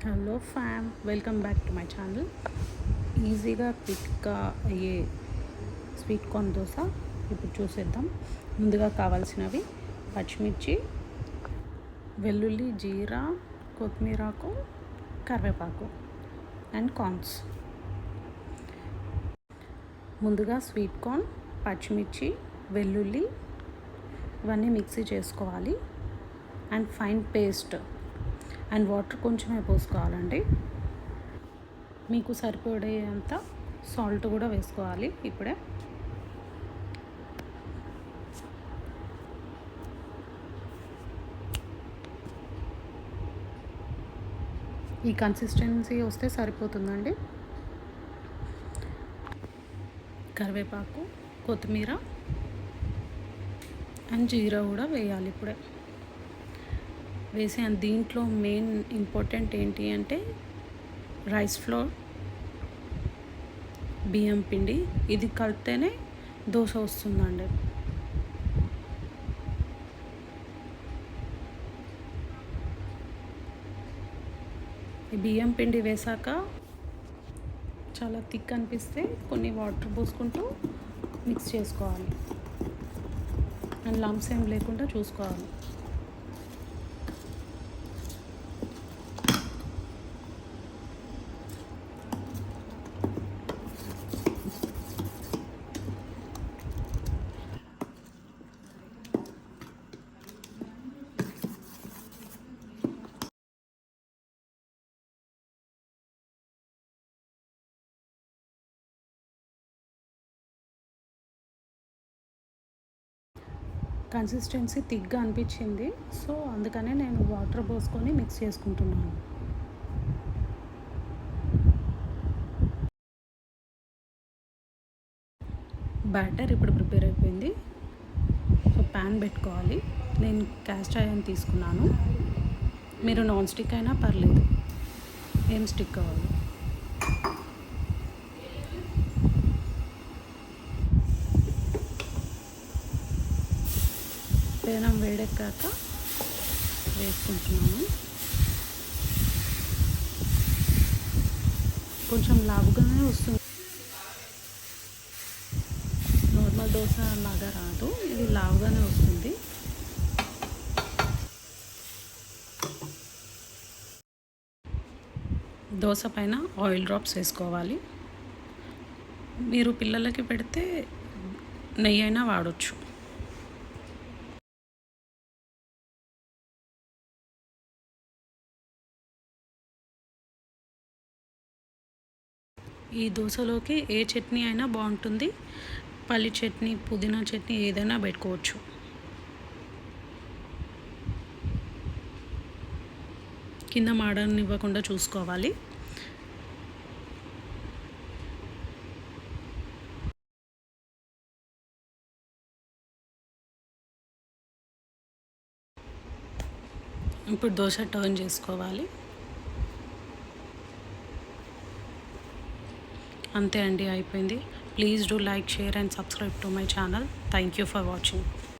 Hello fam, welcome back to my channel. ఈజీగా క్విక్గా అయ్యే స్వీట్ కార్న్ దోశ ఇప్పుడు చూసేద్దాం. ముందుగా కావాల్సినవి పచ్చిమిర్చి, వెల్లుల్లి, జీరా, కొత్తిమీరాకు, కరివేపాకు అండ్ కార్న్స్. ముందుగా స్వీట్ కార్న్, పచ్చిమిర్చి, వెల్లుల్లి ఇవన్నీ మిక్సీ చేసుకోవాలి and fine paste and water కొంచెమే పోసుకోవాలండి. మీకు సరిపడేంత సాల్ట్ కూడా వేసుకోవాలి. ఇప్పుడే ఈ కన్సిస్టెన్సీ వస్తే సరిపోతుందండి. కరివేపాకు, కొత్తిమీర అండ్ జీరా కూడా వేయాలి. ఇప్పుడే వేసి అండ్ దీంట్లో మెయిన్ ఇంపార్టెంట్ ఏంటి అంటే రైస్ ఫ్లోర్, బియ్యం పిండి. ఇది కలిపితేనే దోశ వస్తుందండి. ఈ బియ్యం పిండి వేసాక చాలా థిక్ అనిపిస్తే కొన్ని వాటర్ పోసుకుంటూ మిక్స్ చేసుకోవాలి అండ్ లంప్స్ ఏం లేకుండా చూసుకోవాలి. కన్సిస్టెన్సీ థిక్గా అనిపించింది, సో అందుకనే నేను వాటర్ పోసుకొని మిక్స్ చేసుకుంటున్నాను. బ్యాటర్ ఇప్పుడు ప్రిపేర్ అయిపోయింది. సో ప్యాన్ పెట్టుకోవాలి. నేను క్యాస్ట్ ఐరన్ తీసుకున్నాను. మీరు నాన్ స్టిక్ అయినా పర్లేదు, ఏం స్టిక్ అవ్వాలి. పేనం వేడెక్కాక వేసుకుంటున్నాను. కొంచెం లావుగానే వస్తుంది. నార్మల్ దోశ లాగా రాదు, ఇది లావుగానే వస్తుంది. దోశ పైన ఆయిల్ డ్రాప్స్ వేసుకోవాలి. మీరు పిల్లలకి పెడితే నెయ్యి అయినా వాడచ్చు. ఈ దోశలోకి ఏ చట్నీ అయినా బాగుంటుంది. పల్లి చట్నీ, పుదీనా చట్నీ ఏదైనా పెట్టుకోవచ్చు. కింద మాడనివ్వకుండా చూసుకోవాలి. ఇప్పుడు దోశ టర్న్ చేసుకోవాలి. అంతే అండి, అయిపోయింది. Please do like, share and subscribe to my channel. Thank you for watching.